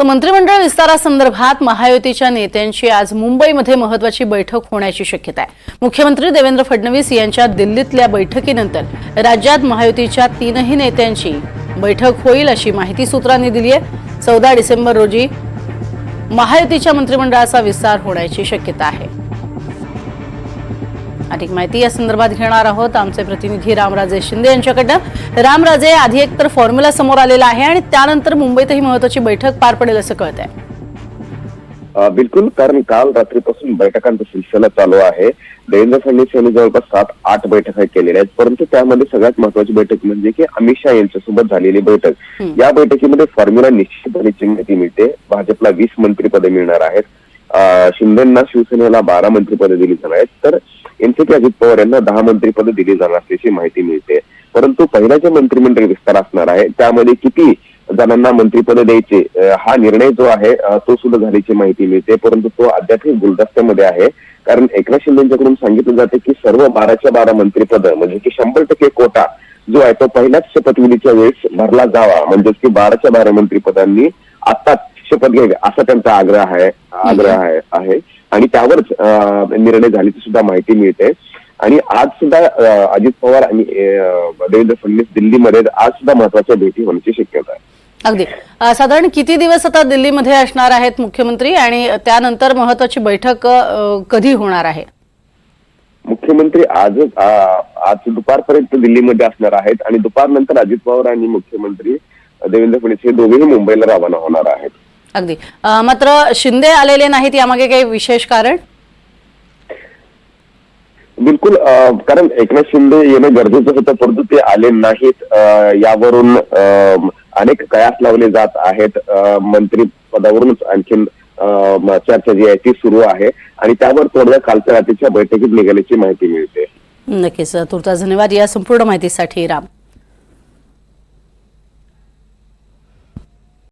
तर मंत्रिमंडळ विस्तारासंदर्भात महायुतीच्या नेत्यांची आज मुंबईमध्ये महत्त्वाची बैठक होण्याची शक्यता आहे। मुख्यमंत्री देवेंद्र फडणवीस यांच्या दिल्लीतल्या बैठकीनंतर राज्यात महायुतीच्या तीनही नेत्यांची बैठक होईल अशी माहिती सूत्रांनी दिली आहे। 14 डिसेंबर रोजी महायुतीच्या मंत्रिमंडळाचा विस्तार होण्याची शक्यता आहे। अधिक माहिती या संदर्भात घेणार आहोत आमचे प्रतिनिधी रामराजे शिंदे यांच्याकडनं। रामराजे, आधी एक तर फॉर्म्युला समोर आलेला आहे आणि त्यानंतर मुंबईतही महत्त्वाची बैठक पार पडेल असं कळतंय। बिलकुल, कारण काल रात्रीपासून बैठकांचा सिलसिला चालू आहे। देवेंद्र फडणवीस यांनी जवळपास 7-8 बैठका केलेल्या आहेत, परंतु त्यामध्ये सगळ्यात महत्त्वाची बैठक म्हणजे की अमित शहा यांच्यासोबत झालेली बैठक। या बैठकीमध्ये फॉर्म्युला निश्चितपणे माहिती मिळते। भाजपला 20 मंत्रिपदे मिळणार आहेत, शिंदेंना शिवसेनेला 12 मंत्रिपदे दिली जाणार आहेत, तर एनसीपी अजित पवार यांना 10 मंत्रिपदे दिली जाणार असल्याची माहिती मिळते। परंतु पहिला जे मंत्रिमंडळ विस्तार असणार आहे त्यामध्ये किती जणांना मंत्रिपदे द्यायचे हा निर्णय जो आहे तो सुद्धा झाल्याची माहिती मिळते, परंतु तो अद्यापही गुलदस्त्यामध्ये आहे। कारण एकनाथ शिंदेकडून सांगितलं जाते की सर्व 12च्या 12 मंत्रिपद म्हणजे की 100% कोटा जो आहे तो पहिल्याच शपथविधीच्या वेळेस भरला जावा, म्हणजेच की 12च्या 12 मंत्रिपदांनी आता शपथ घ्यावी असा त्यांचा आग्रह आहे आणि त्यावरच निर्णय झाल्याची सुद्धा माहिती मिळते। आणि आज सुद्धा अजित पवार आणि देवेंद्र फडणवीस दिल्लीमध्ये आज सुद्धा महत्त्वाच्या भेटी होण्याची शक्यता आहे। अगदी साधारण किती दिवस आता दिल्लीमध्ये असणार आहेत मुख्यमंत्री आणि त्यानंतर महत्त्वाची बैठक कधी होणार आहे? मुख्यमंत्री आज दुपारपर्यंत दिल्लीमध्ये असणार आहेत आणि दुपारनंतर अजित पवार आणि मुख्यमंत्री देवेंद्र फडणवीस हे दोघेही मुंबईला रवाना होणार आहेत। अगदी, मात्र शिंदे आलेले नाहीत, यामागे काही विशेष कारण? बिलकुल, कारण एकनाथ शिंदे येणं गरजेचं होतं परंतु ते आले नाहीत। यावरून अनेक कयास लावले जात आहेत। मंत्रिपदावरूनच आणखीन चर्चा जी आहे ती सुरू आहे आणि त्यावर तोडगा कालच्या रात्रीच्या बैठकीत निघाल्याची माहिती मिळते। नक्कीच, तुर्तास धन्यवाद या संपूर्ण माहितीसाठी राम।